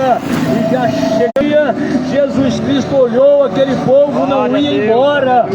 hora e já cheia, Jesus Cristo olhou, aquele povo não ia embora.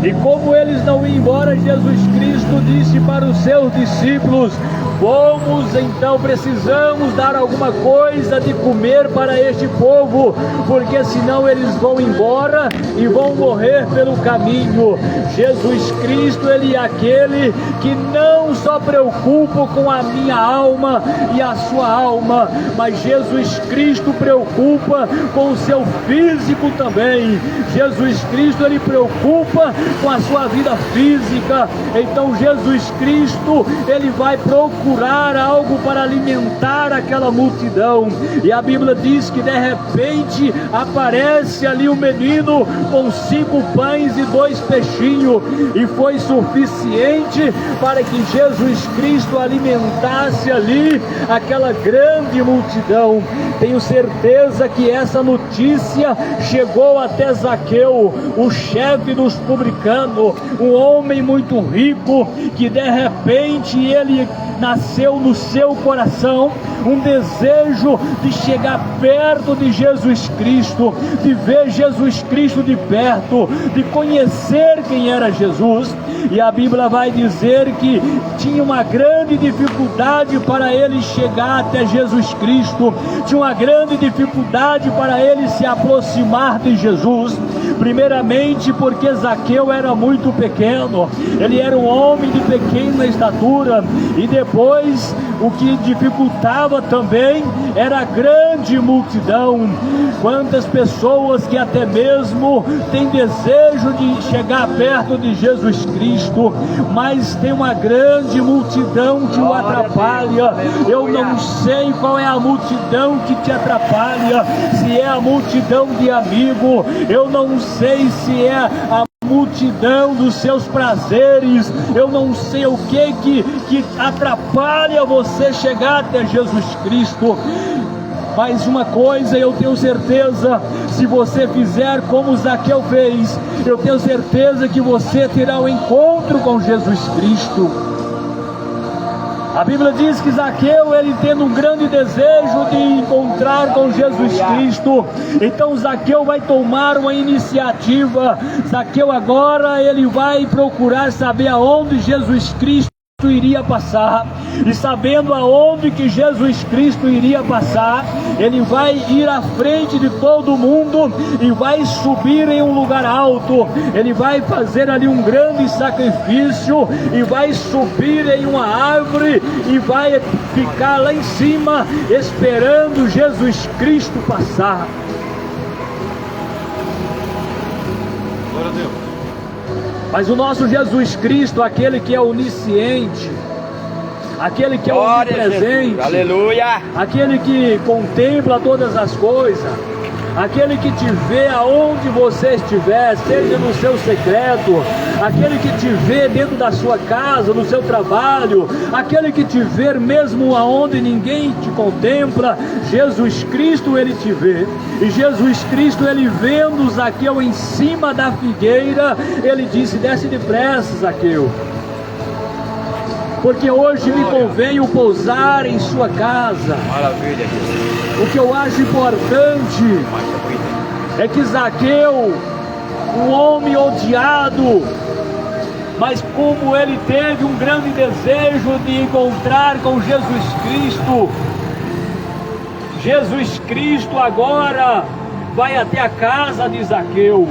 E como eles não iam embora, Jesus Cristo disse para os seus discípulos: vamos então, precisamos dar alguma coisa de comer para este povo, porque senão eles vão embora e vão morrer pelo caminho. Jesus Cristo, Ele é aquele que não só preocupa com a minha alma e a sua alma, mas Jesus Cristo preocupa com o seu físico também. Jesus Cristo, Ele preocupa com a sua vida física. Então Jesus Cristo, Ele vai procurar algo para alimentar aquela multidão. E a Bíblia diz que de repente aparece ali um menino com 5 pães e 2 peixinhos, e foi suficiente para que Jesus Cristo alimentasse ali aquela grande multidão. Tenho certeza que essa notícia chegou até Zaqueu, o chefe dos publicanos, um homem muito rico, que de repente ele nasceu no seu coração um desejo de chegar perto de Jesus Cristo, de ver Jesus Cristo de perto, de conhecer quem era Jesus. E a Bíblia vai dizer que tinha uma grande dificuldade para ele chegar até Jesus Cristo, tinha uma grande dificuldade para ele se aproximar de Jesus. Primeiramente porque Zaqueu era muito pequeno, ele era um homem de pequena estatura, e depois o que dificultava também era a grande multidão. Quantas pessoas que até mesmo têm desejo de chegar perto de Jesus Cristo, mas tem uma grande multidão que o atrapalha. Eu não sei qual é a multidão que te atrapalha, se é a multidão de amigo, eu não sei se é a multidão dos seus prazeres, eu não sei o que atrapalha você chegar até Jesus Cristo. Mas uma coisa eu tenho certeza, se você fizer como Zaqueu fez, eu tenho certeza que você terá um encontro com Jesus Cristo. A Bíblia diz que Zaqueu, ele tendo um grande desejo de encontrar com Jesus Cristo, então Zaqueu vai tomar uma iniciativa. Zaqueu agora, ele vai procurar saber aonde Jesus Cristo iria passar, e sabendo aonde que Jesus Cristo iria passar, ele vai ir à frente de todo mundo e vai subir em um lugar alto. Ele vai fazer ali um grande sacrifício e vai subir em uma árvore e vai ficar lá em cima esperando Jesus Cristo passar. Glória a Deus. Mas o nosso Jesus Cristo, aquele que é onisciente, aquele que é onipresente, aleluia, aquele que contempla todas as coisas, aquele que te vê aonde você estiver, seja no seu secreto, aquele que te vê dentro da sua casa, no seu trabalho, aquele que te vê mesmo aonde ninguém te contempla, Jesus Cristo, ele te vê. E Jesus Cristo, ele vendo Zaqueu em cima da figueira, ele disse: desce depressa, Zaqueu, porque hoje me convém pousar em sua casa. Maravilha. O que eu acho importante é que Zaqueu, um homem odiado, mas como ele teve um grande desejo de encontrar com Jesus Cristo, Jesus Cristo agora vai até a casa de Zaqueu.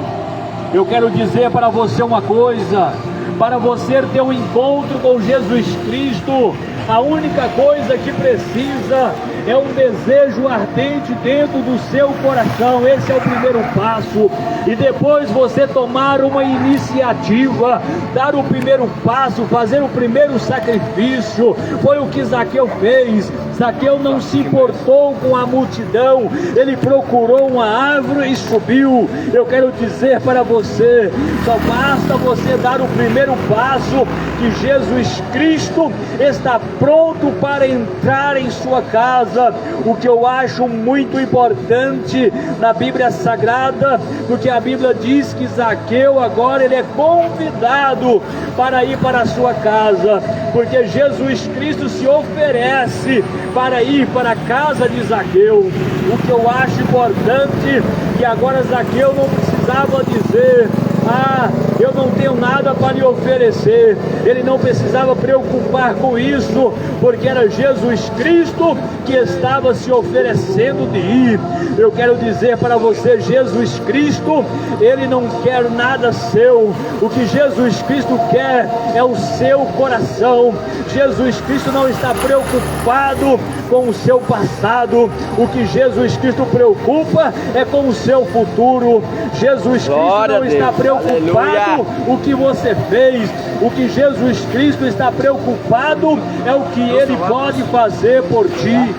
Eu quero dizer para você uma coisa: para você ter um encontro com Jesus Cristo, a única coisa que precisa é um desejo ardente dentro do seu coração. Esse é o primeiro passo. E depois você tomar uma iniciativa, dar o primeiro passo, fazer o primeiro sacrifício. Foi o que Zaqueu fez. Zaqueu não se importou com a multidão, ele procurou uma árvore e subiu. Eu quero dizer para você, só basta você dar o primeiro passo, que Jesus Cristo está pronto para entrar em sua casa. O que eu acho muito importante na Bíblia Sagrada, porque a Bíblia diz que Zaqueu agora ele é convidado para ir para a sua casa, porque Jesus Cristo se oferece para ir para a casa de Zaqueu. O que eu acho importante, que agora Zaqueu não precisava dizer: ah, eu não tenho nada para lhe oferecer. Ele não precisava preocupar com isso, porque era Jesus Cristo que estava se oferecendo de ir. Eu quero dizer para você, Jesus Cristo, Ele não quer nada seu. O que Jesus Cristo quer é o seu coração. Jesus Cristo não está preocupado com o seu passado. O que Jesus Cristo preocupa é com o seu futuro. Jesus Cristo não está preocupado o que você fez. O que Jesus Cristo está preocupado é o que Ele pode fazer por ti.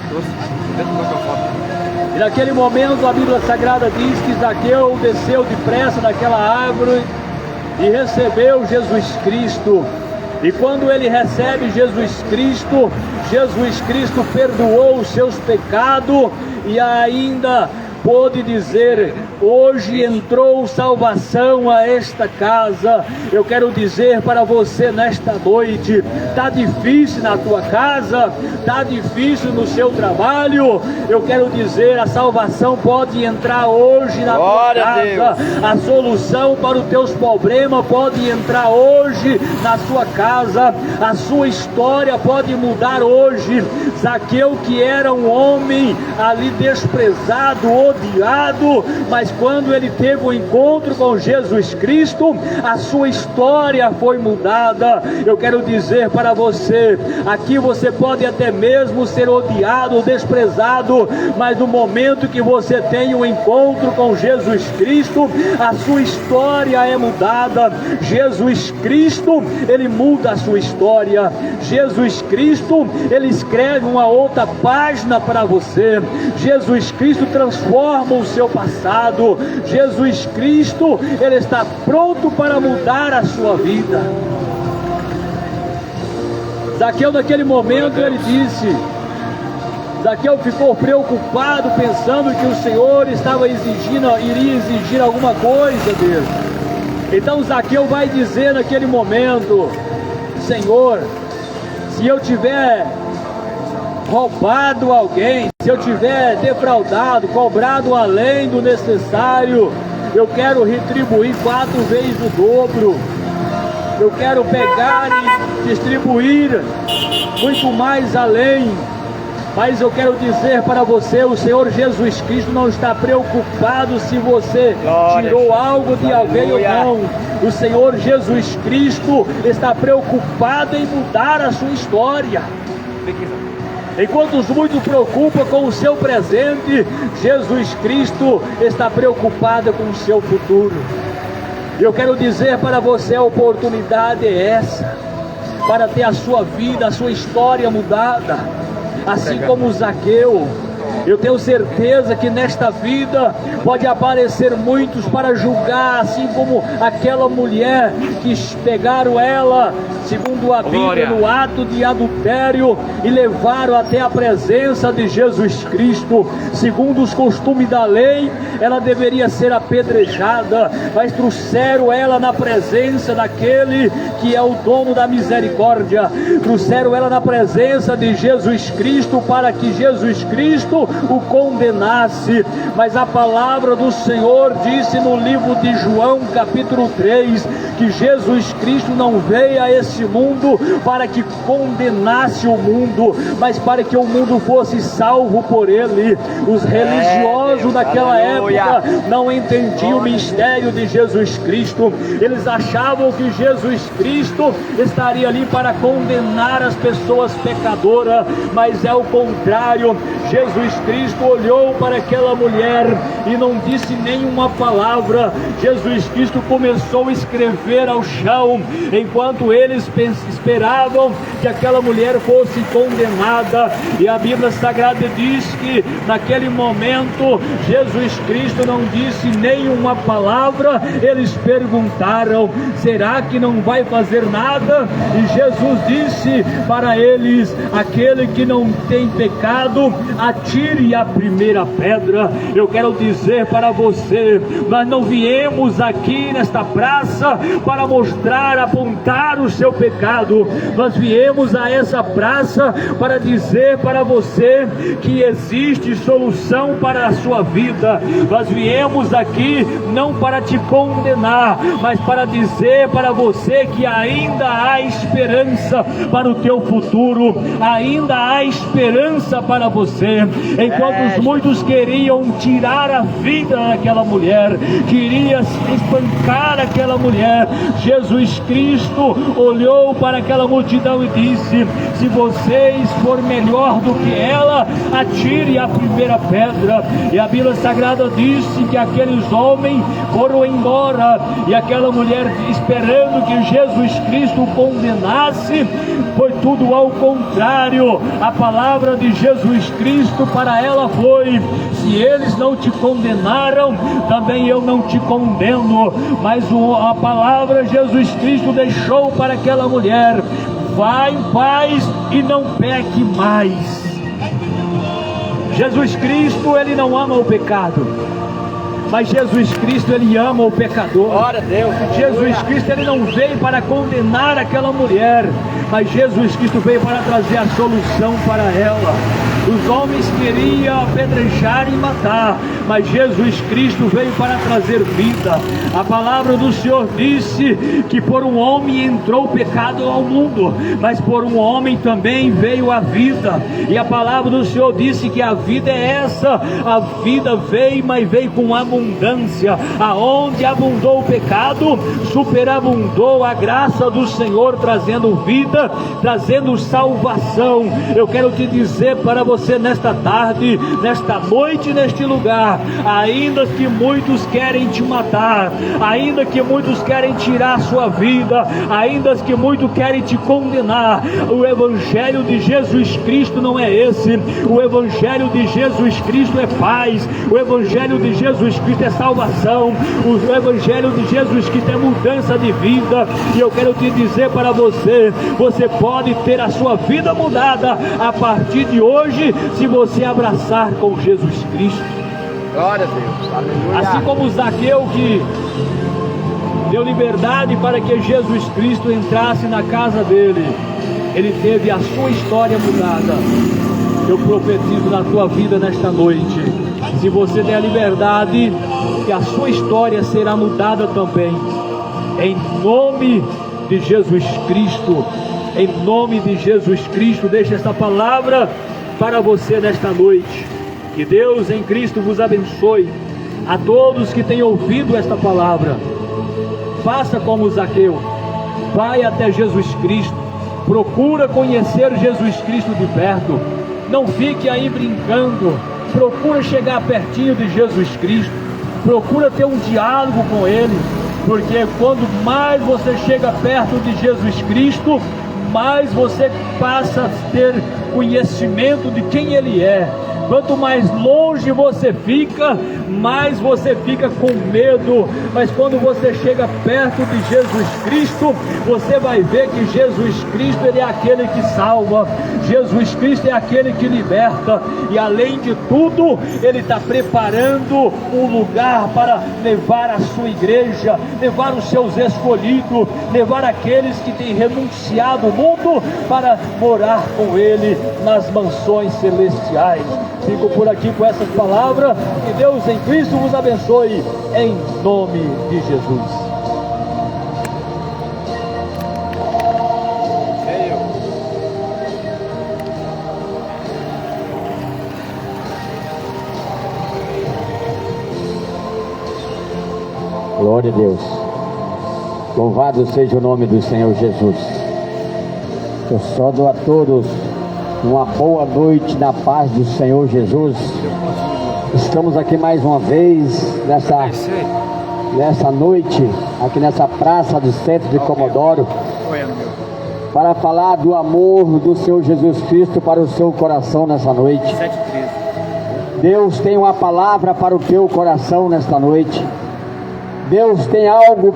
E naquele momento a Bíblia Sagrada diz que Zaqueu desceu depressa daquela árvore e recebeu Jesus Cristo. E quando ele recebe Jesus Cristo perdoou os seus pecados e ainda pôde dizer: hoje entrou salvação a esta casa. Eu quero dizer para você nesta noite: está difícil na tua casa, está difícil no seu trabalho. Eu quero dizer, a salvação pode entrar hoje na tua casa. A solução para os teus problemas pode entrar hoje na sua casa. A sua história pode mudar hoje. Zaqueu, que era um homem ali desprezado, odiado, mas quando ele teve um encontro com Jesus Cristo, a sua história foi mudada. Eu quero dizer para você, aqui você pode até mesmo ser odiado, desprezado, mas no momento que você tem um encontro com Jesus Cristo, a sua história é mudada. Jesus Cristo, Ele muda a sua história. Jesus Cristo, Ele escreve uma outra página para você. Jesus Cristo transforma o seu passado. Jesus Cristo, Ele está pronto para mudar a sua vida. Zaqueu, naquele momento, ele disse, Zaqueu ficou preocupado, pensando que o Senhor iria exigir alguma coisa dele. Então Zaqueu vai dizer naquele momento: Senhor, se eu tiver roubado alguém, se eu tiver defraudado, cobrado além do necessário, eu quero retribuir 4 vezes o dobro. Eu quero pegar e distribuir muito mais além. Mas eu quero dizer para você, o Senhor Jesus Cristo não está preocupado se você tirou algo de alguém ou não. O Senhor Jesus Cristo está preocupado em mudar a sua história. Enquanto os muitos preocupam com o seu presente, Jesus Cristo está preocupado com o seu futuro. Eu quero dizer para você, a oportunidade é essa, para ter a sua vida, a sua história mudada. Assim como Zaqueu, eu tenho certeza que nesta vida pode aparecer muitos para julgar, assim como aquela mulher que pegaram ela, segundo a Bíblia, no ato de adultério e levaram até a presença de Jesus Cristo. Segundo os costumes da lei, ela deveria ser apedrejada, mas trouxeram ela na presença daquele que é o dono da misericórdia. Trouxeram ela na presença de Jesus Cristo para que Jesus Cristo o condenasse. Mas a palavra do Senhor disse no livro de João capítulo 3 que Jesus Cristo não veio a esse mundo para que condenasse o mundo, mas para que o mundo fosse salvo por ele. Os religiosos daquela época não entendiam o mistério de Jesus Cristo. Eles achavam que Jesus Cristo estaria ali para condenar as pessoas pecadoras, mas é o contrário. Jesus Cristo olhou para aquela mulher e não disse nenhuma palavra. Jesus Cristo começou a escrever ao chão, enquanto eles esperavam que aquela mulher fosse condenada. E a Bíblia Sagrada diz que naquele momento Jesus Cristo não disse nenhuma palavra. Eles perguntaram: será que não vai fazer nada? E Jesus disse para eles: aquele que não tem pecado, atire a primeira pedra. Eu quero dizer para você, nós não viemos aqui nesta praça para mostrar, apontar o seu pecado. Nós viemos a essa praça para dizer para você que existe solução para a sua vida. Nós viemos aqui não para te condenar, mas para dizer para você que ainda há esperança para o teu futuro, ainda há esperança para você. Enquanto muitos queriam tirar a vida daquela mulher, queria espancar aquela mulher, Jesus Cristo olhou para aquela multidão e disse: se vocês for melhor do que ela, atire a primeira pedra. E a Bíblia Sagrada disse que aqueles homens foram embora, e aquela mulher, esperando que Jesus Cristo condenasse, foi tudo ao contrário. A palavra de Jesus Cristo para ela foi: se eles não te condenaram, também eu não te condeno. Mas a palavra Jesus Cristo deixou para aquela mulher: vá em paz e não peque mais. Jesus Cristo, ele não ama o pecado, mas Jesus Cristo, ele ama o pecador. Glória a Deus. Jesus Cristo, ele não veio para condenar aquela mulher, mas Jesus Cristo veio para trazer a solução para ela. Os homens queriam apedrejar e matar, mas Jesus Cristo veio para trazer vida. A palavra do Senhor disse que por um homem entrou o pecado ao mundo, mas por um homem também veio a vida. E a palavra do Senhor disse que a vida é essa: a vida veio, mas veio com abundância. Aonde abundou o pecado, superabundou a graça do Senhor, trazendo vida, trazendo salvação. Eu quero te dizer para você nesta tarde, nesta noite, neste lugar: ainda que muitos querem te matar, ainda que muitos querem tirar a sua vida, ainda que muitos querem te condenar, o Evangelho de Jesus Cristo não é esse. O Evangelho de Jesus Cristo é paz, o Evangelho de Jesus Cristo é salvação, o Evangelho de Jesus Cristo é mudança de vida. E eu quero te dizer para você: você pode ter a sua vida mudada a partir de hoje, se você abraçar com Jesus Cristo. Glória a Deus, aleluia. Assim como Zaqueu, que deu liberdade para que Jesus Cristo entrasse na casa dele, ele teve a sua história mudada. Eu profetizo na tua vida nesta noite: se você der a liberdade, que a sua história será mudada também, em nome de Jesus Cristo. Em nome de Jesus Cristo, deixa esta palavra para você nesta noite. Que Deus em Cristo vos abençoe. A todos que têm ouvido esta palavra, faça como Zaqueu, vai até Jesus Cristo, procura conhecer Jesus Cristo de perto, não fique aí brincando, procura chegar pertinho de Jesus Cristo, procura ter um diálogo com Ele, porque quando mais você chega perto de Jesus Cristo, mais você passa a ter conhecimento de quem Ele é. Quanto mais longe você fica, mais você fica com medo. Mas quando você chega perto de Jesus Cristo, você vai ver que Jesus Cristo, Ele é aquele que salva, Jesus Cristo é aquele que liberta. E além de tudo, Ele está preparando um lugar para levar a sua igreja, levar os seus escolhidos, levar aqueles que têm renunciado ao mundo para morar com Ele nas mansões celestiais. Fico por aqui com essas palavras. Que Deus em Cristo vos abençoe, em nome de Jesus. Glória a Deus. Louvado seja o nome do Senhor Jesus. Eu só dou a todos uma boa noite na paz do Senhor Jesus. Estamos aqui mais uma vez nessa noite, aqui nessa praça do centro de Comodoro, para falar do amor do Senhor Jesus Cristo para o seu coração nessa noite. Deus tem uma palavra para o teu coração nesta noite. Deus tem algo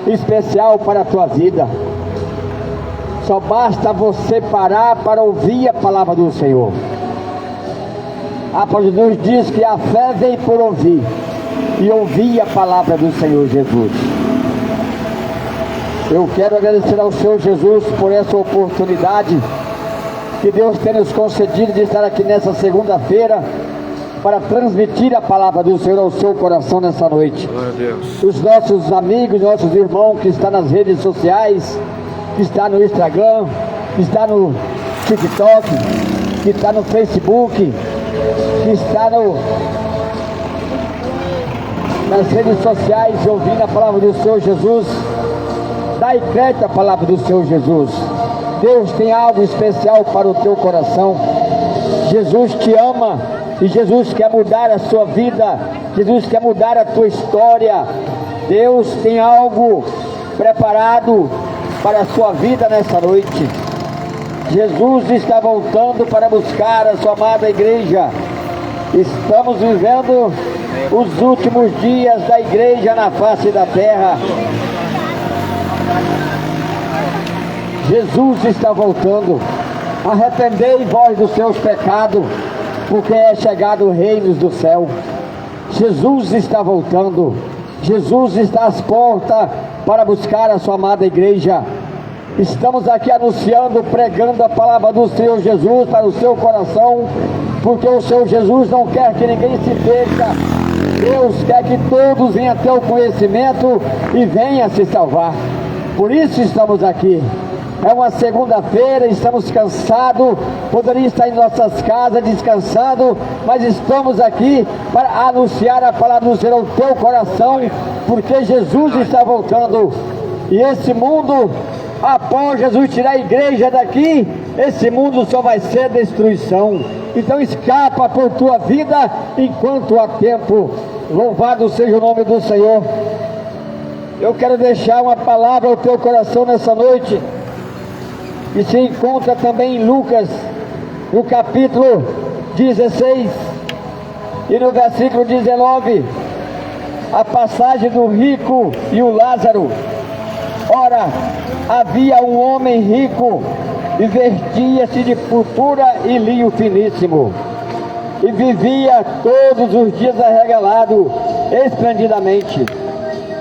especial para a tua vida. Só basta você parar para ouvir a palavra do Senhor. A palavra de Deus diz que a fé vem por ouvir, e ouvir a palavra do Senhor Jesus. Eu quero agradecer ao Senhor Jesus por essa oportunidade que Deus tem nos concedido de estar aqui nessa segunda-feira para transmitir a palavra do Senhor ao seu coração nessa noite. Glória a Deus. Os nossos amigos, nossos irmãos que estão nas redes sociais, que está no Instagram, que está no TikTok, que está no Facebook, que está nas redes sociais ouvindo a palavra do Senhor Jesus. Dai crédito à palavra do Senhor Jesus. Deus tem algo especial para o teu coração. Jesus te ama e Jesus quer mudar a sua vida. Jesus quer mudar a tua história. Deus tem algo preparado para a sua vida nessa noite. Jesus está voltando para buscar a sua amada igreja. Estamos vivendo os últimos dias da igreja na face da terra. Jesus está voltando. Arrependei vós dos seus pecados, porque é chegado o reino do céu. Jesus está voltando. Jesus está às portas para buscar a sua amada igreja. Estamos aqui anunciando, pregando a palavra do Senhor Jesus para o seu coração, porque o Senhor Jesus não quer que ninguém se perca. Deus quer que todos venham ter o conhecimento e venham se salvar. Por isso estamos aqui. É uma segunda-feira, estamos cansados, poderíamos estar em nossas casas descansando, mas estamos aqui para anunciar a palavra do Senhor ao teu coração, porque Jesus está voltando. E esse mundo, após Jesus tirar a igreja daqui, esse mundo só vai ser destruição. Então escapa por tua vida enquanto há tempo. Louvado seja o nome do Senhor. Eu quero deixar uma palavra ao teu coração nessa noite, que se encontra também em Lucas, no capítulo 16 e no versículo 19, a passagem do rico e o Lázaro. Ora, havia um homem rico e vestia-se de purpura e linho finíssimo, e vivia todos os dias arregalado esplendidamente.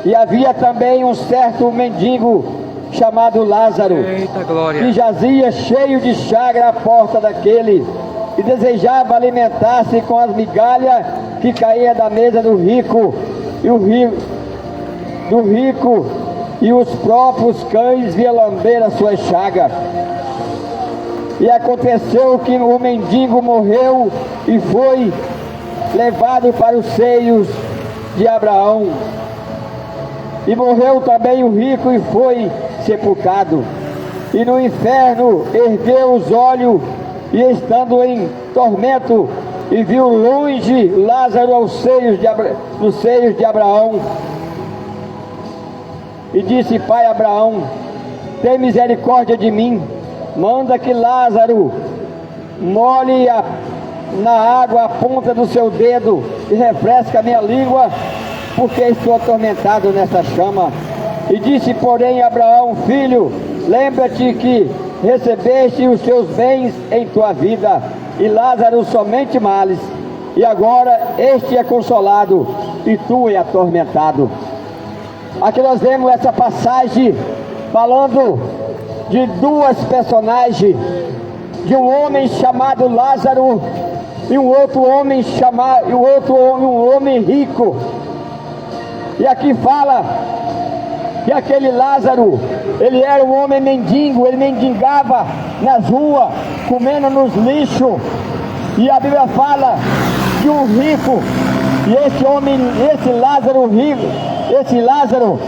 E havia também um certo mendigo chamado Lázaro, que jazia cheio de chaga à porta daquele, e desejava alimentar-se com as migalhas que caía da mesa do rico, e os próprios cães vinham lamber a sua chaga. E aconteceu que o mendigo morreu e foi levado para os seios de Abraão. E morreu também o rico e foi sepultado. E no inferno ergueu os olhos, e estando em tormento, e viu longe Lázaro nos seios de Abraão. E disse: Pai Abraão, tem misericórdia de mim, manda que Lázaro molhe na água a ponta do seu dedo e refresca a minha língua, porque estou atormentado nessa chama. E disse, porém, Abraão: Filho, lembra-te que recebeste os teus bens em tua vida, e Lázaro somente males, e agora este é consolado, e tu é atormentado. Aqui nós vemos essa passagem falando de duas personagens, de um homem chamado Lázaro e um outro homem um homem rico. E aqui fala que aquele Lázaro, ele era um homem mendigo, ele mendigava nas ruas, comendo nos lixos. E a Bíblia fala que um rico, e esse Lázaro,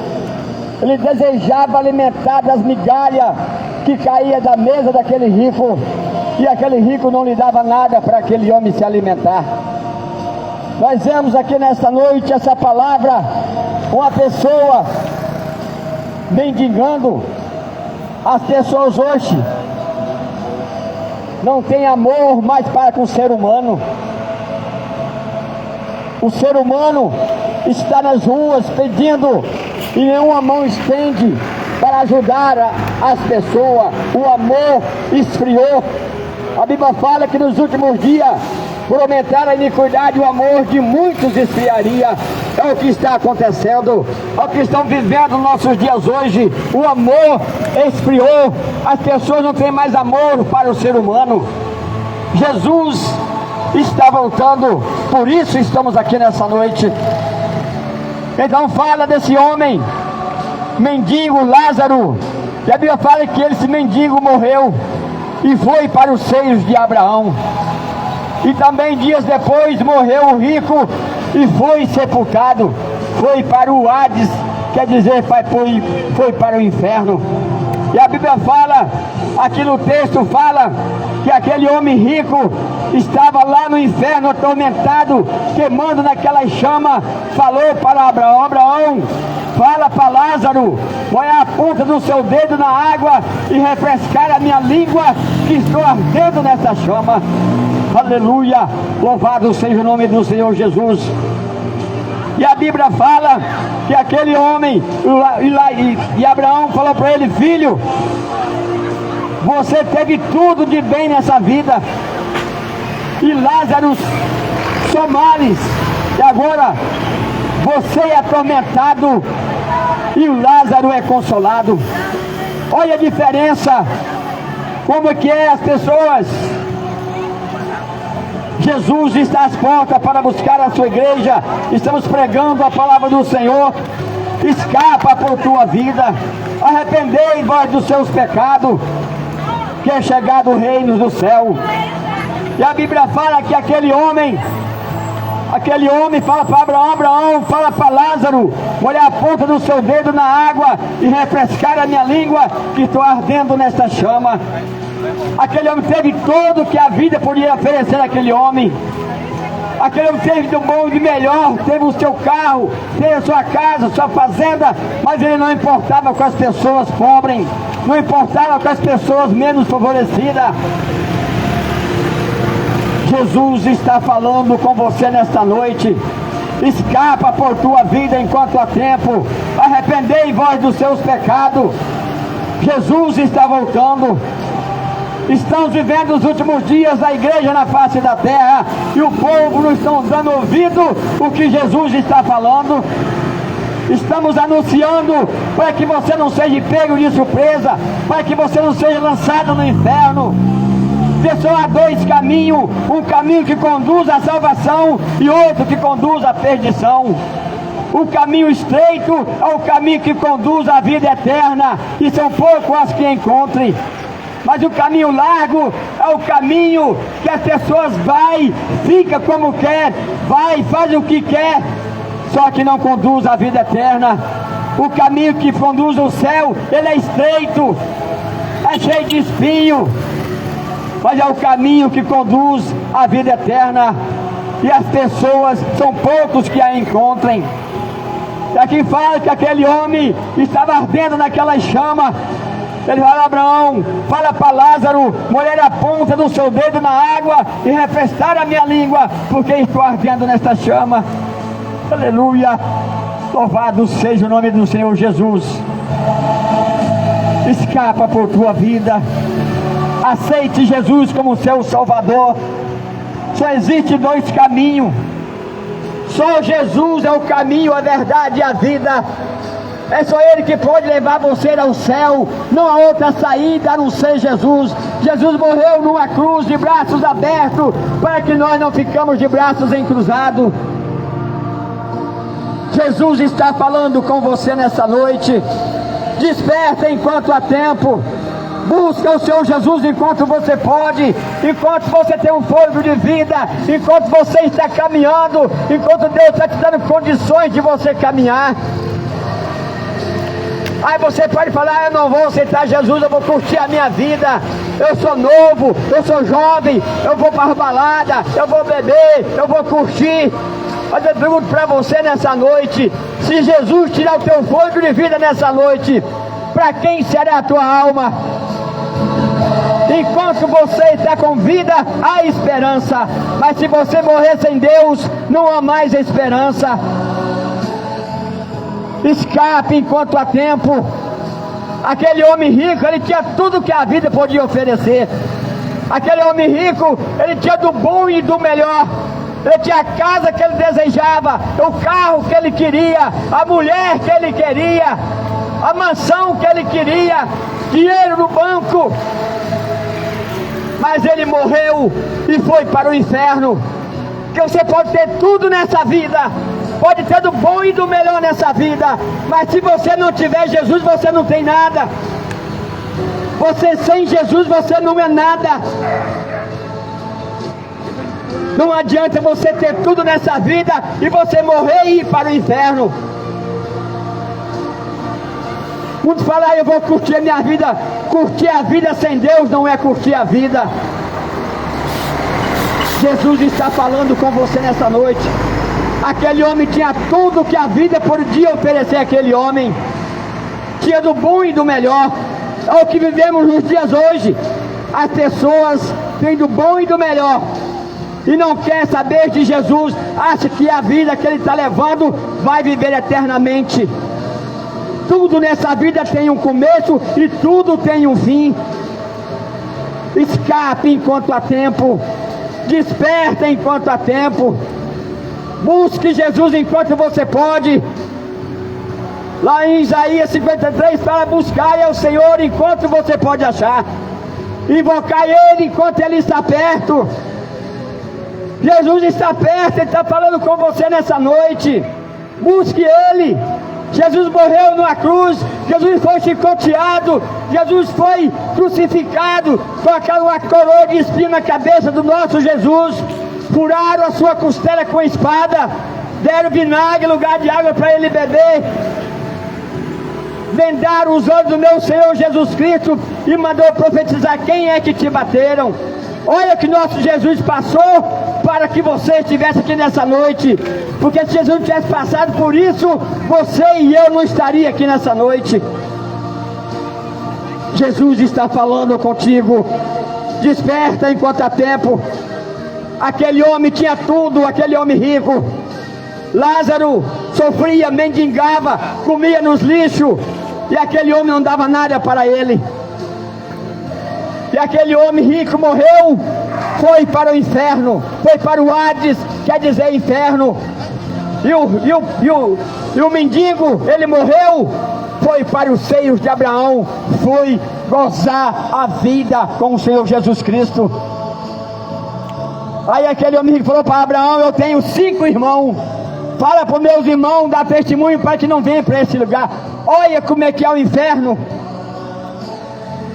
ele desejava alimentar das migalhas que caía da mesa daquele rico, e aquele rico não lhe dava nada para aquele homem se alimentar. Nós vemos aqui nesta noite essa palavra, uma pessoa mendigando. As pessoas hoje não têm amor mais para com o ser humano. O ser humano está nas ruas pedindo e nenhuma mão estende para ajudar as pessoas. O amor esfriou. A Bíblia fala que nos últimos dias por aumentar a iniquidade, o amor de muitos esfriaria. É o que está acontecendo, é o que estão vivendo nos nossos dias hoje. O amor esfriou, as pessoas não têm mais amor para o ser humano. Jesus está voltando, por isso estamos aqui nessa noite. Então fala desse homem, mendigo Lázaro, e a Bíblia fala que esse mendigo morreu e foi para os seios de Abraão. E também dias depois morreu o rico e foi sepultado, foi para o Hades, quer dizer, foi para o inferno. E a Bíblia fala, aqui no texto fala, que aquele homem rico estava lá no inferno atormentado, queimando naquela chama. Falou para Abraão: Abraão, fala para Lázaro, põe a ponta do seu dedo na água e refrescar a minha língua, que estou ardendo nessa chama. Aleluia, louvado seja o nome do Senhor Jesus. E a Bíblia fala que aquele homem, e Abraão falou para ele: filho, você teve tudo de bem nessa vida, e Lázaro só males, e agora você é atormentado e o Lázaro é consolado. Olha a diferença, como que é as pessoas. Jesus está às portas para buscar a sua igreja. Estamos pregando a palavra do Senhor. Escapa por tua vida, arrependei-vos dos seus pecados, que é chegado o reino do céu. E a Bíblia fala que aquele homem fala para Abraão: Abraão, fala para Lázaro, molhar a ponta do seu dedo na água e refrescar a minha língua, que estou ardendo nesta chama. Aquele homem teve tudo que a vida podia oferecer àquele homem. Aquele homem teve do bom e do melhor, teve o seu carro, teve a sua casa, sua fazenda, mas ele não importava com as pessoas pobres, não importava com as pessoas menos favorecidas. Jesus está falando com você nesta noite. Escapa por tua vida enquanto há tempo, arrependei-vos dos seus pecados. Jesus está voltando. Estamos vivendo os últimos dias da igreja na face da terra, e o povo não está dando ouvido o que Jesus está falando. Estamos anunciando para que você não seja pego de surpresa, para que você não seja lançado no inferno. Só há dois caminhos: um caminho que conduz à salvação e outro que conduz à perdição. O caminho estreito é o caminho que conduz à vida eterna, e são poucos os que encontrem. Mas o caminho largo é o caminho que as pessoas vai, fica como quer, vai, faz o que quer, só que não conduz à vida eterna. O caminho que conduz ao céu, ele é estreito, é cheio de espinho, mas é o caminho que conduz à vida eterna, e as pessoas, são poucos que a encontrem. E aqui fala que aquele homem estava ardendo naquela chama. Ele fala: Abraão, fala para Lázaro, molhar a ponta do seu dedo na água e refrescar a minha língua, porque estou ardendo nesta chama. Aleluia, louvado seja o nome do Senhor Jesus. Escapa por tua vida, aceite Jesus como seu Salvador. Só existe dois caminhos, só Jesus é o caminho, a verdade e a vida. É só Ele que pode levar você ao céu, não há outra saída a não ser Jesus. Jesus morreu numa cruz de braços abertos, para que nós não ficamos de braços encruzados. Jesus está falando com você nessa noite. Desperta enquanto há tempo, busca o Senhor Jesus enquanto você pode, enquanto você tem um fôlego de vida, enquanto você está caminhando, enquanto Deus está te dando condições de você caminhar. Aí você pode falar: eu não vou aceitar Jesus, eu vou curtir a minha vida, eu sou novo, eu sou jovem, eu vou para a balada, eu vou beber, eu vou curtir. Mas eu pergunto para você nessa noite: se Jesus tirar o teu fôlego de vida nessa noite, para quem será a tua alma? Enquanto você está com vida, há esperança, mas se você morrer sem Deus, não há mais esperança. Escape enquanto há tempo. Aquele homem rico, ele tinha tudo que a vida podia oferecer. Aquele homem rico, ele tinha do bom e do melhor. Ele tinha a casa que ele desejava, o carro que ele queria, a mulher que ele queria, a mansão que ele queria, dinheiro no banco. Mas ele morreu e foi para o inferno. Que você pode ter tudo nessa vida, pode ter do bom e do melhor nessa vida, mas se você não tiver Jesus, você não tem nada. Você sem Jesus, você não é nada. Não adianta você ter tudo nessa vida e você morrer e ir para o inferno. Muitos falam, eu vou curtir a minha vida. Curtir a vida sem Deus não é curtir a vida. Jesus está falando com você nessa noite. Aquele homem tinha tudo que a vida podia oferecer àquele homem. Tinha do bom e do melhor. É o que vivemos nos dias hoje. As pessoas têm do bom e do melhor e não quer saber de Jesus. Acha que a vida que ele está levando vai viver eternamente. Tudo nessa vida tem um começo e tudo tem um fim. Escape enquanto há tempo. Desperta enquanto há tempo. Busque Jesus enquanto você pode. Lá em Isaías 53 fala: buscai ao Senhor enquanto você pode achar. Invocar Ele enquanto Ele está perto. Jesus está perto, Ele está falando com você nessa noite. Busque Ele. Jesus morreu numa cruz, Jesus foi chicoteado, Jesus foi crucificado, colocaram uma coroa de espinho na cabeça do nosso Jesus, furaram a sua costela com espada, deram vinagre em lugar de água para ele beber, vendaram os olhos do meu Senhor Jesus Cristo e mandou profetizar: quem é que te bateram? Olha que nosso Jesus passou para que você estivesse aqui nessa noite. Porque se Jesus não tivesse passado por isso, você e eu não estaria aqui nessa noite. Jesus está falando contigo. Desperta enquanto há tempo. Aquele homem tinha tudo, aquele homem rico. Lázaro sofria, mendigava, comia nos lixos, e aquele homem não dava nada para ele. E aquele homem rico morreu, foi para o inferno, foi para o Hades, quer dizer inferno. E o mendigo, ele morreu, foi para os seios de Abraão, foi gozar a vida com o Senhor Jesus Cristo. Aí aquele homem rico falou para Abraão: eu tenho 5 irmãos, fala para os meus irmãos, dá testemunho para que não venham para esse lugar. Olha como é que é o inferno.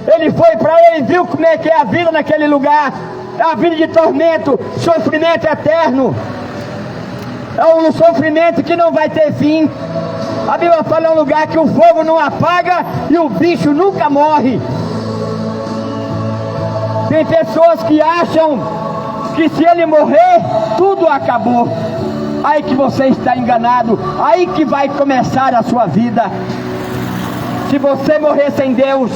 Ele foi para ele, viu como é que é a vida naquele lugar. É uma vida de tormento, sofrimento eterno. É um sofrimento que não vai ter fim. A Bíblia fala: é um lugar que o fogo não apaga e o bicho nunca morre. Tem pessoas que acham que se ele morrer, tudo acabou. Aí que você está enganado. Aí que vai começar a sua vida. Se você morrer sem Deus,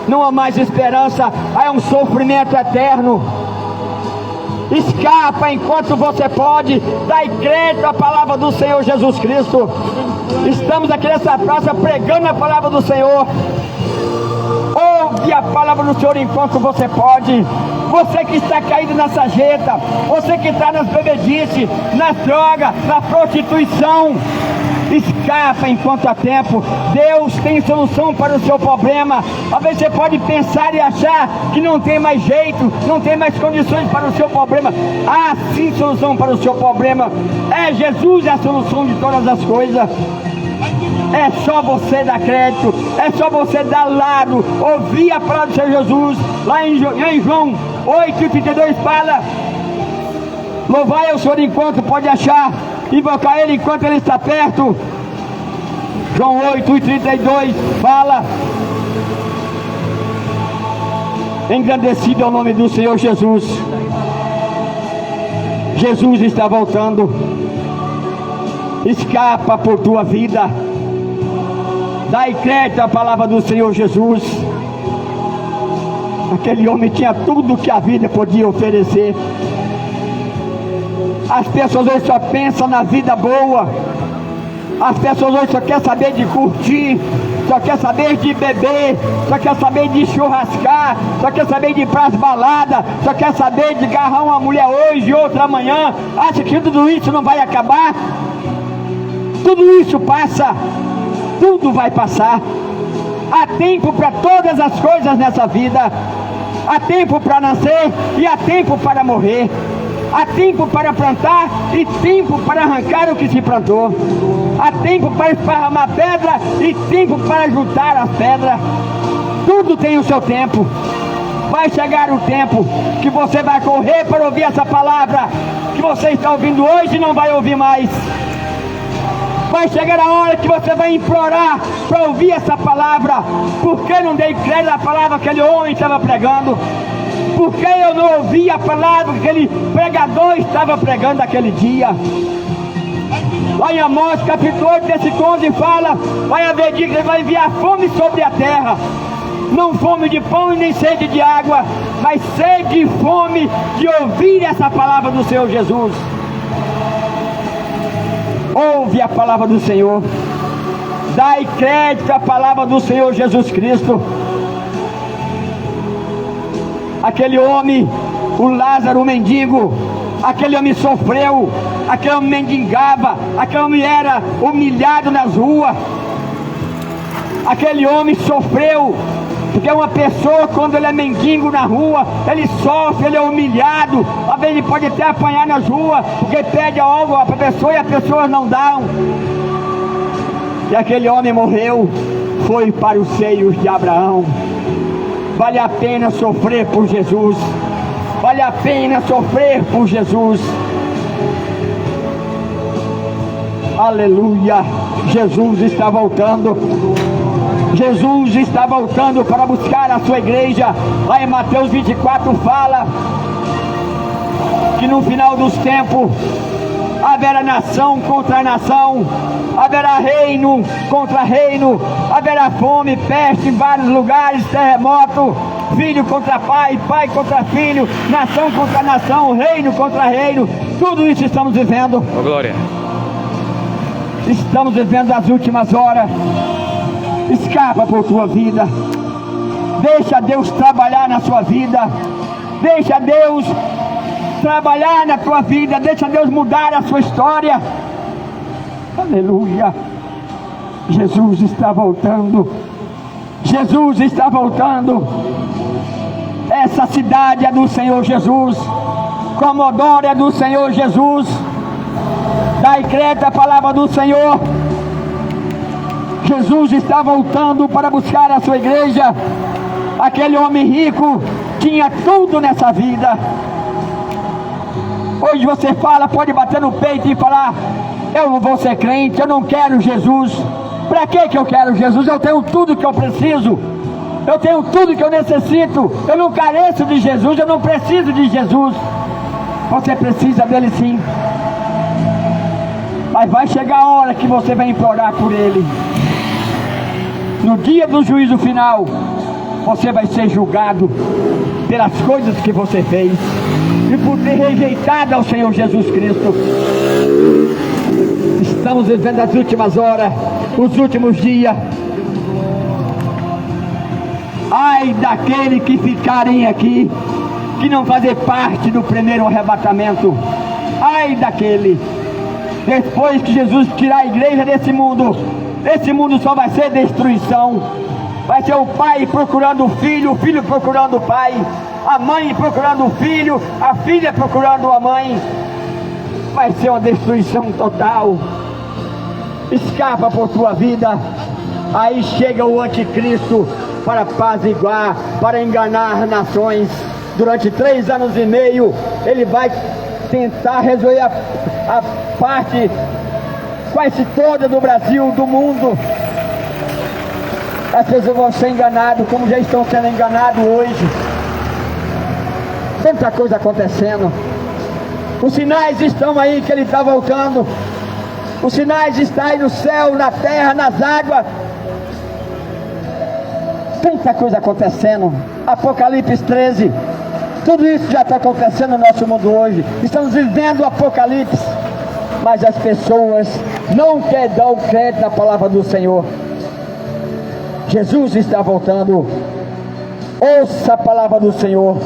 não há mais esperança, é um sofrimento eterno. Escapa enquanto você pode, dai crédito à palavra do Senhor Jesus Cristo. Estamos aqui nessa praça pregando a palavra do Senhor. Ouve a palavra do Senhor enquanto você pode. Você que está caído na sarjeta, você que está nas bebedices, nas drogas, na prostituição, escapa enquanto há tempo. Deus tem solução para o seu problema. Às vezes você pode pensar e achar que não tem mais jeito, não tem mais condições para o seu problema. Há sim solução para o seu problema. É Jesus a solução de todas as coisas. É só você dar crédito, é só você dar lado, ouvir a palavra do Senhor Jesus. Lá em João 8,32 fala: louvai ao Senhor enquanto pode achar, invocar Ele enquanto Ele está perto. João 8,32 fala: engrandecido é o nome do Senhor Jesus. Jesus está voltando. Escapa por tua vida. Dai crédito à palavra do Senhor Jesus. Aquele homem tinha tudo que a vida podia oferecer. As pessoas hoje só pensam na vida boa. As pessoas hoje só querem saber de curtir, só quer saber de beber, só quer saber de churrascar, só quer saber de ir pras baladas, só quer saber de agarrar uma mulher hoje e outra amanhã. Acha que tudo isso não vai acabar? Tudo isso passa, tudo vai passar. Há tempo para todas as coisas nessa vida. Há tempo para nascer e há tempo para morrer. Há tempo para plantar e tempo para arrancar o que se plantou. Há tempo para esparramar pedra e tempo para juntar as pedras. Tudo tem o seu tempo. Vai chegar o tempo que você vai correr para ouvir essa palavra que você está ouvindo hoje e não vai ouvir mais. Vai chegar a hora que você vai implorar para ouvir essa palavra. Por que não dei crédito à palavra que aquele homem estava pregando? Por que eu não ouvi a palavra que aquele pregador estava pregando naquele dia? Lá em Amós capítulo 8, versículo 11 fala: vai haver dia que ele vai enviar fome sobre a terra. Não fome de pão e nem sede de água, mas sede e fome de ouvir essa palavra do Senhor Jesus. Ouve a palavra do Senhor. Dai crédito à palavra do Senhor Jesus Cristo. Aquele homem, o Lázaro, o mendigo, aquele homem sofreu, aquele homem mendigava, aquele homem era humilhado nas ruas. Aquele homem sofreu, porque uma pessoa, quando ele é mendigo na rua, ele sofre, ele é humilhado. Às vezes ele pode até apanhar nas ruas, porque pede algo para a pessoa e as pessoas não dão. E aquele homem morreu, foi para os seios de Abraão. Vale a pena sofrer por Jesus. Vale a pena sofrer por Jesus. Aleluia. Jesus está voltando. Jesus está voltando para buscar a sua igreja. Lá em Mateus 24 fala que no final dos tempos haverá nação contra nação, haverá reino contra reino, haverá fome, peste em vários lugares, terremoto, filho contra pai, pai contra filho, nação contra nação, reino contra reino. Tudo isso estamos vivendo. Oh, glória. Estamos vivendo as últimas horas. Escapa por tua vida. Deixa Deus trabalhar na sua vida. Deixa Deus trabalhar na tua vida. Deixa Deus mudar a sua história. Aleluia. Jesus está voltando. Jesus está voltando. Essa cidade é do Senhor Jesus. Comodoro é do Senhor Jesus. Dai crédito à palavra do Senhor. Jesus está voltando para buscar a sua igreja. Aquele homem rico tinha tudo nessa vida. Hoje você fala, pode bater no peito e falar: eu não vou ser crente, eu não quero Jesus. Para que eu quero Jesus? Eu tenho tudo que eu preciso. Eu tenho tudo que eu necessito. Eu não careço de Jesus, eu não preciso de Jesus. Você precisa dele sim. Mas vai chegar a hora que você vai implorar por ele. No dia do juízo final, você vai ser julgado pelas coisas que você fez e por ter rejeitado ao Senhor Jesus Cristo. Estamos vivendo as últimas horas, os últimos dias. Ai daquele que ficarem aqui, que não fazer parte do primeiro arrebatamento. Ai daquele. Depois que Jesus tirar a igreja desse mundo, esse mundo só vai ser destruição. Vai ser o pai procurando o filho procurando o pai, a mãe procurando o filho, a filha procurando a mãe. Vai ser uma destruição total. Escapa por tua vida. Aí chega o anticristo para apaziguar, para enganar nações. Durante 3 anos e meio ele vai tentar resolver a parte quase toda do Brasil, do mundo. As pessoas vão ser enganadas como já estão sendo enganados hoje. Tanta coisa acontecendo. Os sinais estão aí que ele está voltando. Os sinais estão aí no céu, na terra, nas águas. Tanta coisa acontecendo. Apocalipse 13. Tudo isso já está acontecendo no nosso mundo hoje. Estamos vivendo o Apocalipse. mas as pessoas não querem dar o crédito à palavra do Senhor. Jesus está voltando. Ouça a palavra do Senhor.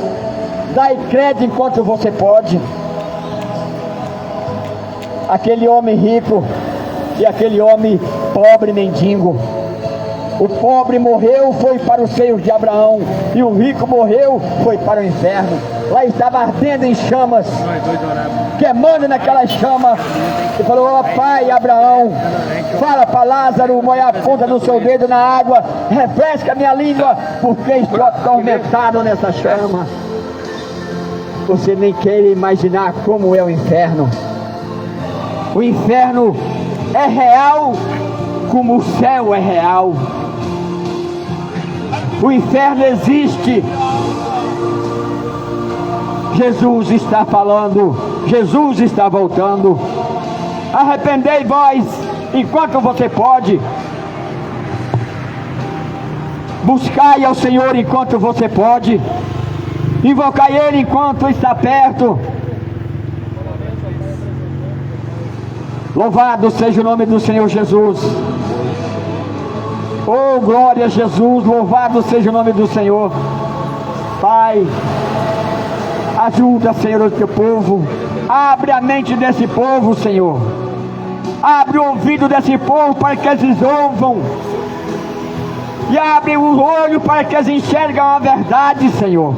Dai crédito enquanto você pode. Aquele homem rico e aquele homem pobre mendigo. O pobre morreu, foi para os seios de Abraão, e o rico morreu, foi para o inferno. Lá estava ardendo em chamas, queimando naquelas chamas. E falou: ó pai Abraão, fala para Lázaro molhar a ponta do seu dedo na água, refresca minha língua, porque estou atormentado nessa chama. Você nem quer imaginar como é o inferno. O inferno é real como o céu é real. O inferno existe. Jesus está falando, Jesus está voltando. Arrependei vós enquanto você pode. Buscai ao Senhor enquanto você pode. Invocai Ele enquanto está perto. Louvado seja o nome do Senhor Jesus. Oh, glória a Jesus, louvado seja o nome do Senhor. Pai, ajuda, Senhor, o teu povo. Abre a mente desse povo, Senhor. Abre o ouvido desse povo para que eles ouvam. E abre o olho para que eles enxergam a verdade, Senhor.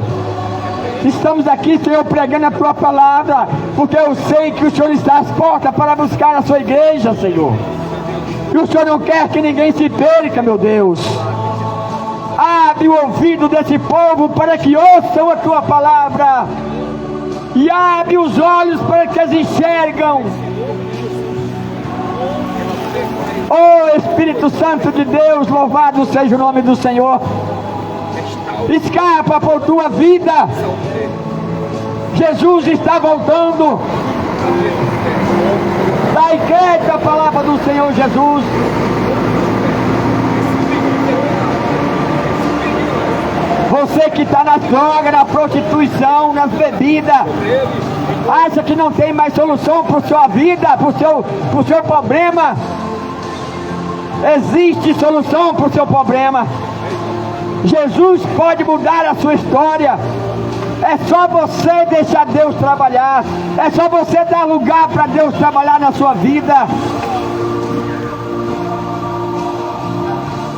Estamos aqui, Senhor, pregando a tua palavra, porque eu sei que o Senhor está às portas para buscar a sua igreja, Senhor. E o Senhor não quer que ninguém se perca, meu Deus. Abre o ouvido desse povo para que ouçam a tua palavra. E abre os olhos para que eles enxergam. Oh Espírito Santo de Deus, louvado seja o nome do Senhor. Escapa por tua vida. Jesus está voltando. Dai crédito à palavra do Senhor Jesus. Você que está na droga, na prostituição, nas bebidas, acha que não tem mais solução para a sua vida, para o seu problema. Existe solução para o seu problema. Jesus pode mudar a sua história. É só você deixar Deus trabalhar. É só você dar lugar para Deus trabalhar na sua vida.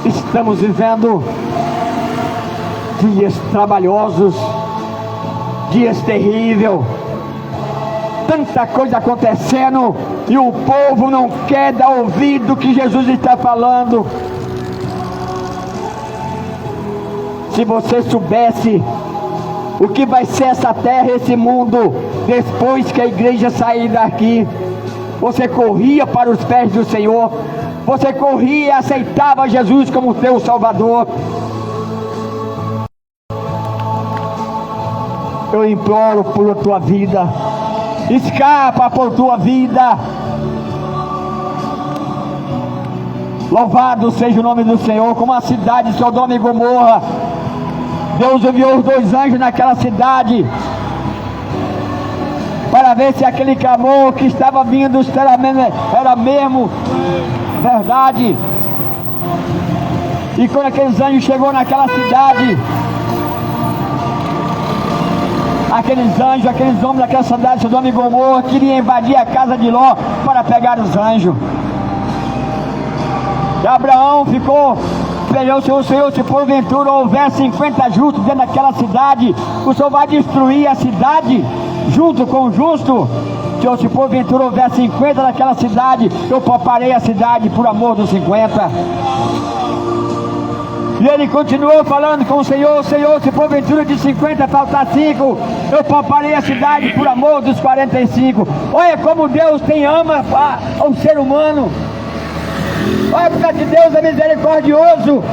Estamos vivendo dias trabalhosos, dias terríveis, tanta coisa acontecendo e o povo não quer dar ouvido do que Jesus está falando. Se você soubesse o que vai ser essa terra, esse mundo, depois que a igreja sair daqui, você corria para os pés do Senhor, você corria e aceitava Jesus como teu Salvador. Eu imploro por tua vida, escapa por tua vida. Louvado seja o nome do Senhor. Como a cidade de Sodoma e Gomorra, Deus enviou os 2 anjos naquela cidade para ver se aquele clamor que estava vindo era mesmo verdade. E quando aqueles anjos chegou naquela cidade, aqueles anjos, aqueles homens daquela cidade de Sodoma e Gomorra queriam invadir a casa de Ló para pegar os anjos. E Abraão ficou, pediu ao Senhor, se porventura houver 50 justos dentro daquela cidade, o Senhor vai destruir a cidade junto com o justo? Se porventura houver 50 naquela cidade, eu pouparei a cidade por amor dos 50. E ele continuou falando com o Senhor: Senhor, se porventura de 50 faltar 5, eu pouparei a cidade por amor dos 45. Olha como Deus ama ao ser humano. Olha, porque de Deus é misericordioso.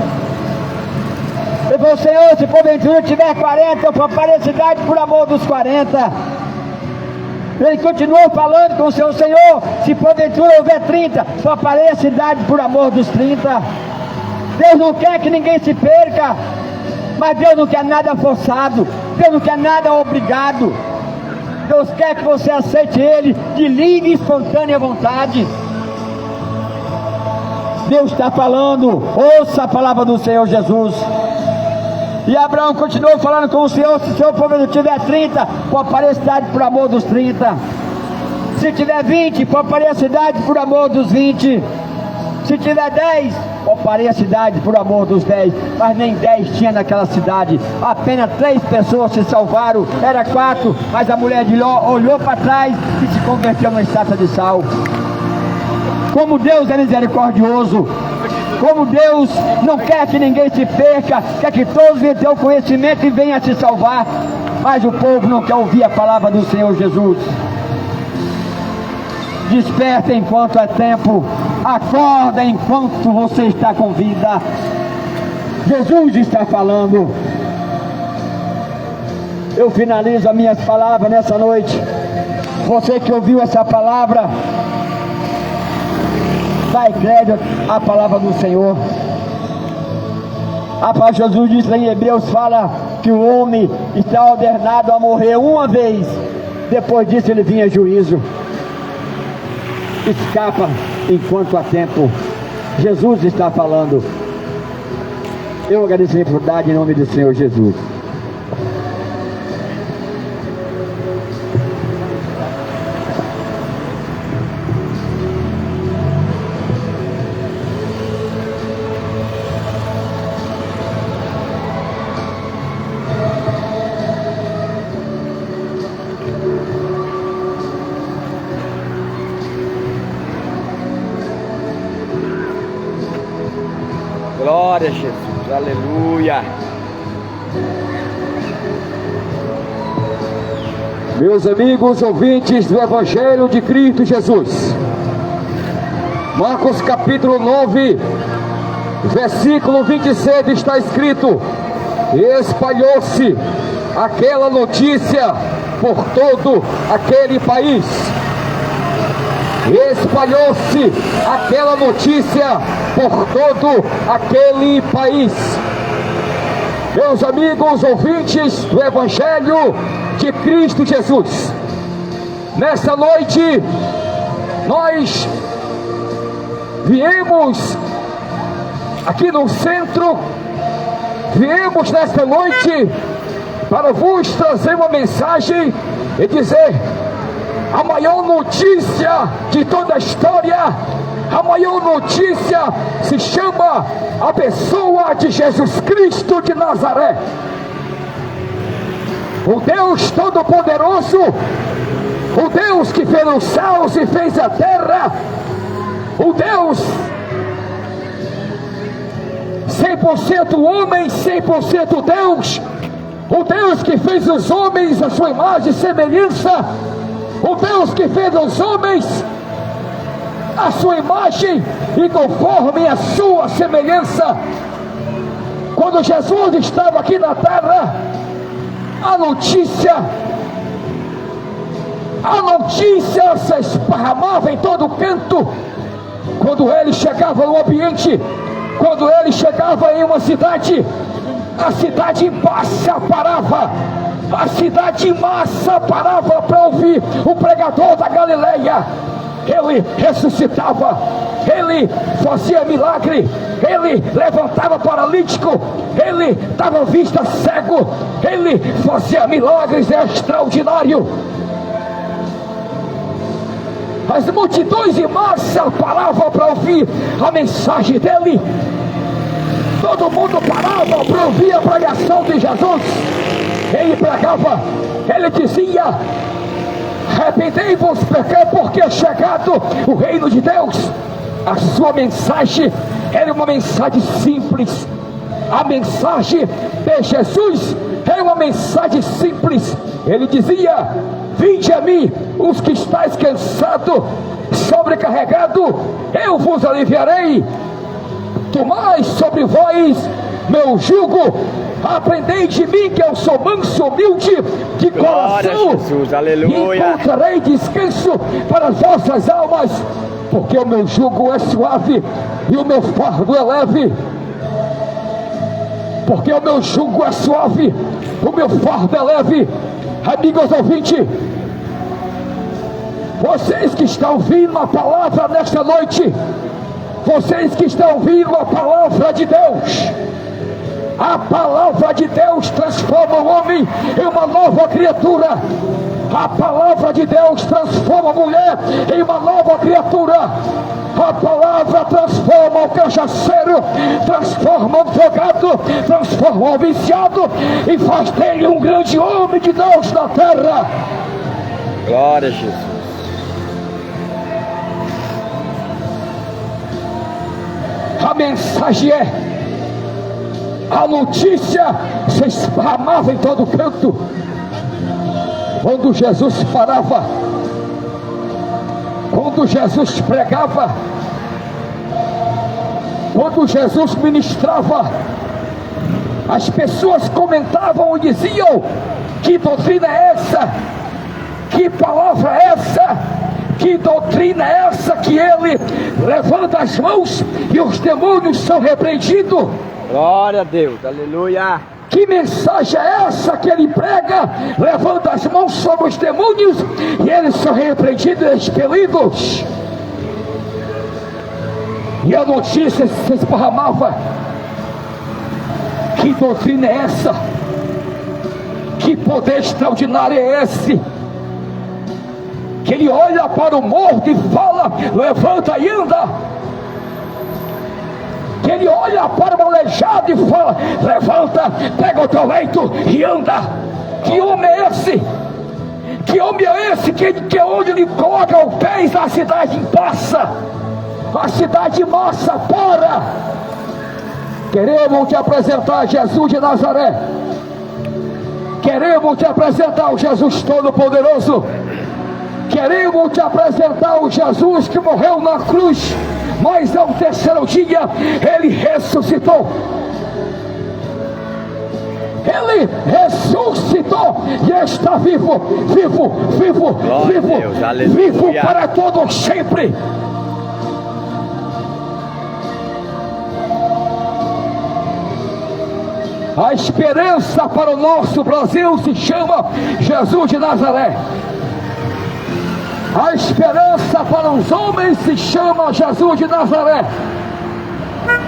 Ele falou: Senhor, se porventura tiver 40, eu pouparei a cidade por amor dos 40. Ele continuou falando com o Senhor: Senhor, se porventura houver 30, pouparei a cidade por amor dos 30. Deus não quer que ninguém se perca, mas Deus não quer nada forçado, Deus não quer nada obrigado. Deus quer que você aceite Ele de livre e espontânea vontade. Deus está falando, ouça a palavra do Senhor Jesus. E Abraão continuou falando com o Senhor: se o seu povo tiver 30, pouparei a cidade por amor dos 30. Se tiver 20, pouparei a cidade por amor dos 20. Se tiver 10, pouparei a cidade por amor dos 10. Mas nem 10 tinha naquela cidade. Apenas 3 pessoas se salvaram. Era 4, mas a mulher de Ló olhou para trás e se converteu numa estátua de sal. Como Deus é misericordioso, como Deus não quer que ninguém se perca, quer que todos venham ter o conhecimento e venham a se salvar. Mas o povo não quer ouvir a palavra do Senhor Jesus. Desperta enquanto é tempo, acorda enquanto você está com vida. Jesus está falando. Eu finalizo as minhas palavras nessa noite. Você que ouviu essa palavra, dai crédito à palavra do Senhor. A palavra de Jesus diz lá em Hebreus, fala que o homem está ordenado a morrer uma vez, depois disso ele vinha juízo. Escapa enquanto há tempo. Jesus está falando. Eu agradeço a oportunidade em nome do Senhor Jesus. Glória a Jesus, aleluia. Meus amigos ouvintes do Evangelho de Cristo Jesus, Marcos capítulo 9, versículo 26 está escrito: espalhou-se aquela notícia por todo aquele país. Espalhou-se aquela notícia por todo aquele país. Meus amigos ouvintes do Evangelho de Cristo Jesus, nesta noite nós viemos aqui no centro, viemos nesta noite para vos trazer uma mensagem e dizer: a maior notícia de toda a história, a maior notícia se chama a pessoa de Jesus Cristo de Nazaré. O Deus Todo-Poderoso, o Deus que fez os céus e fez a terra, o Deus 100% homem, 100% Deus, o Deus que fez os homens à sua imagem e semelhança, o Deus que fez os homens a sua imagem e conforme a sua semelhança. Quando Jesus estava aqui na terra, a notícia se esparramava em todo canto. Quando ele chegava no ambiente, quando ele chegava em uma cidade, a cidade em massa parava. A cidade em massa parava para ouvir o pregador da Galileia. Ele ressuscitava, ele fazia milagre, ele levantava paralítico, ele dava vista cego, ele fazia milagres extraordinários. As multidões em massa paravam para ouvir a mensagem dele. Todo mundo parava para ouvir a pregação de Jesus. Ele pregava, ele dizia: arrependei-vos, porque é chegado o reino de Deus. A sua mensagem era uma mensagem simples. A mensagem de Jesus era uma mensagem simples. Ele dizia: vinde a mim, os que estáis cansados, sobrecarregados, eu vos aliviarei. Tomai sobre vós meu jugo, aprendei de mim, que eu sou manso, humilde de coração, Jesus, aleluia. e encontrarei descanso para as vossas almas, porque o meu jugo é suave e o meu fardo é leve. Porque o meu jugo é suave, o meu fardo é leve. Amigos ouvintes, Vocês que estão ouvindo a palavra nesta noite, vocês que estão ouvindo a palavra de Deus, a palavra de Deus transforma o homem em uma nova criatura. A palavra de Deus transforma a mulher em uma nova criatura. A palavra transforma o cachaceiro, transforma o drogado, transforma o viciado e faz dele um grande homem de Deus na terra. Glória a Jesus. A mensagem é: a notícia se esparramava em todo canto. Quando Jesus parava, quando Jesus pregava, quando Jesus ministrava, as pessoas comentavam e diziam: que doutrina é essa? Que palavra é essa? Que doutrina é essa que ele levanta as mãos e os demônios são repreendidos? Glória a Deus, aleluia. Que mensagem é essa que ele prega? Levanta as mãos sobre os demônios e eles são repreendidos e expelidos. E a notícia se esparramava: que doutrina é essa? Que poder extraordinário é esse? Que ele olha para o morto e fala: levanta e anda. Que ele olha para o aleijado e fala: levanta, pega o teu leito e anda. Que homem é esse? Que homem é esse que onde ele coloca os pés, a cidade passa, a cidade massa para. Queremos te apresentar Jesus de Nazaré. Queremos te apresentar o Jesus Todo-Poderoso. Queremos te apresentar o Jesus que morreu na cruz, mas ao terceiro dia ele ressuscitou. Ele ressuscitou e está vivo, vivo, vivo, vivo, Deus, vivo para todo sempre. A esperança para o nosso Brasil se chama Jesus de Nazaré. A esperança para os homens se chama Jesus de Nazaré.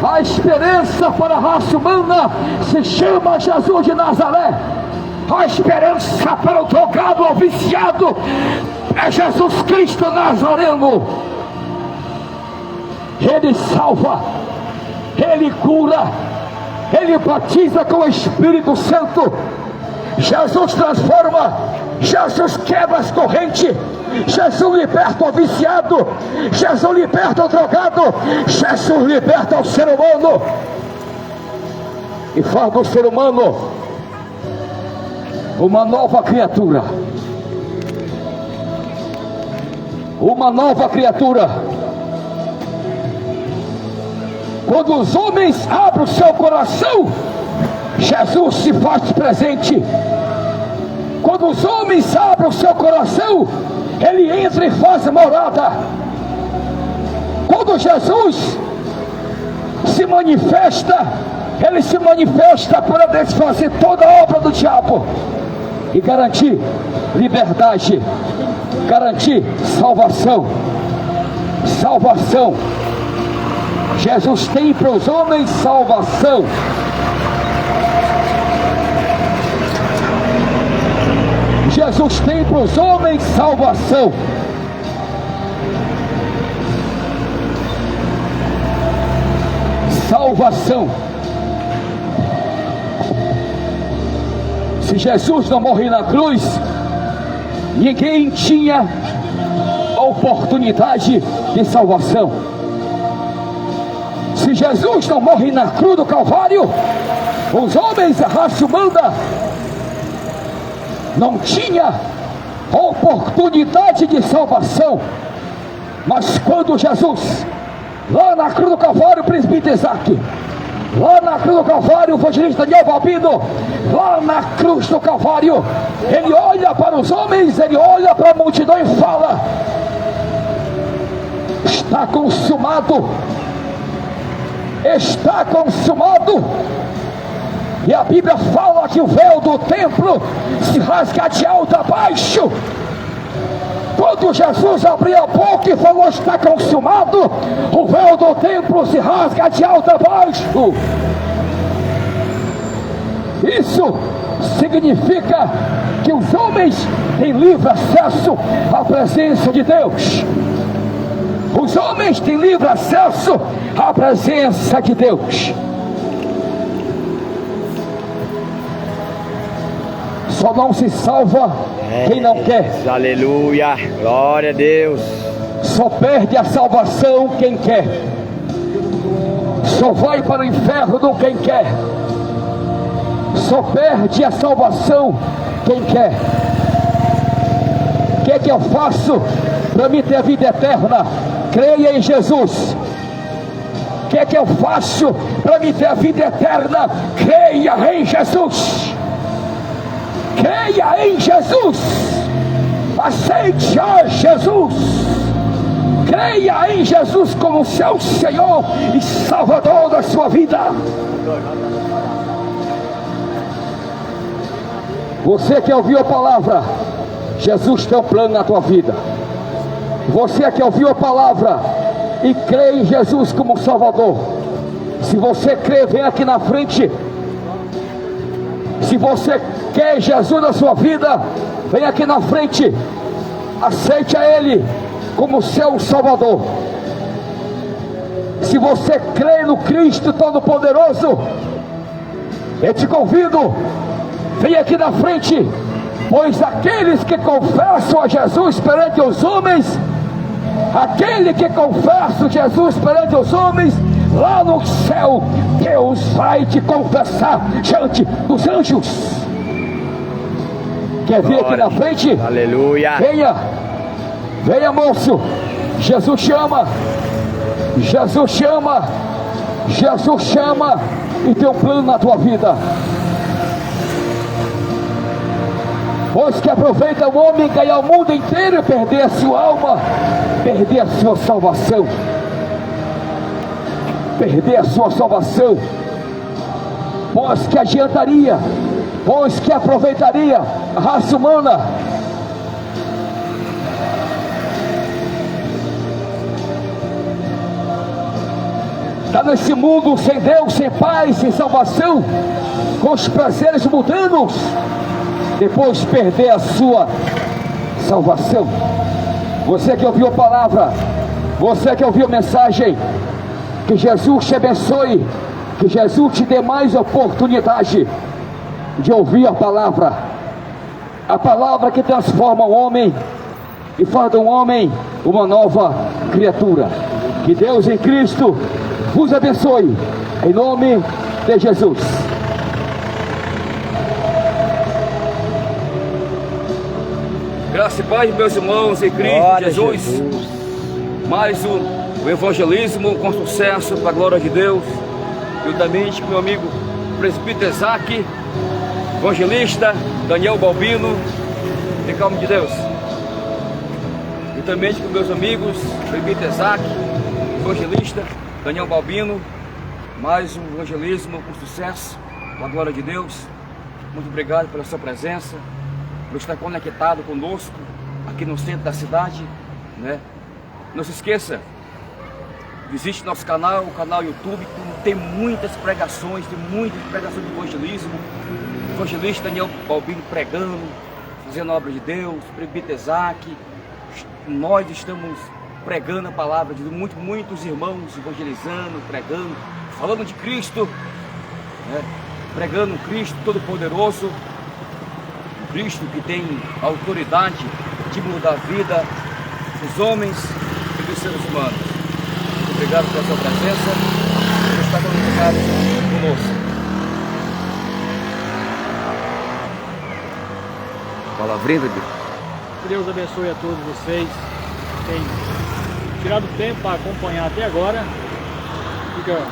A esperança para a raça humana se chama Jesus de Nazaré. A esperança para o drogado ou viciado é Jesus Cristo Nazareno. Ele salva, ele cura, ele batiza com o Espírito Santo. Jesus transforma, Jesus quebra as correntes, Jesus liberta o viciado, Jesus liberta o drogado, Jesus liberta o ser humano e faz do ser humano uma nova criatura. Uma nova criatura. Quando os homens abrem o seu coração, Jesus se faz presente. Quando os homens abrem o seu coração, ele entra e faz morada. Quando Jesus se manifesta, ele se manifesta para desfazer toda a obra do diabo e garantir liberdade, garantir salvação. Salvação. Jesus tem para os homens salvação. Jesus tem para os homens salvação. Salvação. Se Jesus não morreu na cruz, ninguém tinha oportunidade de salvação. Se Jesus não morre na cruz do Calvário, os homens, a raça humana, não tinha oportunidade de salvação. Mas quando Jesus, lá na cruz do Calvário, o presbítero Isaac, lá na cruz do Calvário, o evangelista Daniel Balbino, lá na cruz do Calvário, ele olha para os homens, ele olha para a multidão e fala: está consumado, está consumado. E a Bíblia fala que o véu do templo se rasga de alto a baixo. quando Jesus abriu a boca e falou: está consumado, o véu do templo se rasga de alto a baixo. Isso significa que os homens têm livre acesso à presença de Deus. Os homens têm livre acesso à presença de Deus. Só não se salva quem não quer. Aleluia, glória a Deus. Só perde a salvação quem quer. Só vai para o inferno quem quer. Só perde a salvação quem quer. O que é que eu faço para me ter vida eterna? Creia em Jesus. O que é que eu faço para me ter vida eterna? Creia em Jesus. Creia em Jesus. Aceite a Jesus. Creia em Jesus como seu Senhor e Salvador da sua vida. Você que ouviu a palavra, Jesus tem um plano na tua vida. Você que ouviu a palavra e crê em Jesus como Salvador, se você crê, vem aqui na frente. Se você quer Jesus na sua vida, vem aqui na frente. Aceite a Ele como seu Salvador. Se você crê no Cristo Todo-Poderoso, eu te convido, vem aqui na frente, pois aqueles que confessam a Jesus perante os homens, aquele que confessa Jesus perante os homens, lá no céu, Deus vai te confessar diante dos anjos. Quer vir aqui na frente? Aleluia. Venha, venha, moço. Jesus chama, Jesus chama, Jesus chama e tem um plano na tua vida. Pois que aproveita o homem ganhar o mundo inteiro e perder a sua alma, perder a sua salvação, perder a sua salvação. Pois que adiantaria, pois que aproveitaria a raça humana está nesse mundo sem Deus, sem paz, sem salvação, com os prazeres mundanos, depois perder a sua salvação. Você que ouviu a palavra, você que ouviu a mensagem, que Jesus te abençoe, que Jesus te dê mais oportunidade de ouvir a palavra que transforma o homem e faz do homem uma nova criatura. Que Deus em Cristo vos abençoe, em nome de Jesus. Graça e paz, meus irmãos em Cristo Glória Jesus. Mais um evangelismo com sucesso para a glória de Deus. Juntamente com meu amigo presbítero Isaac, evangelista Daniel Balbino, em nome de Deus. Juntamente com meus amigos presbítero Isaac, evangelista Daniel Balbino, mais um evangelismo com sucesso para a glória de Deus. Muito obrigado pela sua presença, por estar conectado conosco aqui no centro da cidade, né? Não se esqueça, visite nosso canal, o canal YouTube, tem muitas pregações, de evangelismo. Evangelista Daniel Balbino pregando, fazendo a obra de Deus, presbítero Isaac. Nós estamos pregando a palavra de muitos irmãos evangelizando, pregando, falando de Cristo, né? Pregando um Cristo Todo-Poderoso, um Cristo que tem autoridade de mudar a vida dos homens e dos seres humanos. Muito obrigado pela sua presença, por estar conectado conosco. Palavrinha de Deus. Que Deus abençoe a todos vocês que têm tirado tempo para acompanhar até agora. Fica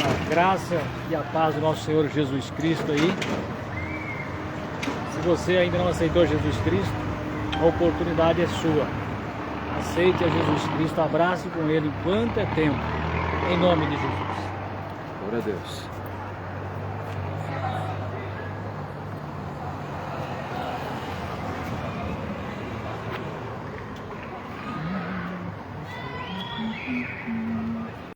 a graça e a paz do nosso Senhor Jesus Cristo aí. Se você ainda não aceitou Jesus Cristo, a oportunidade é sua. Aceite a Jesus Cristo, abrace com Ele enquanto é tempo, em nome de Jesus. Glória a Deus.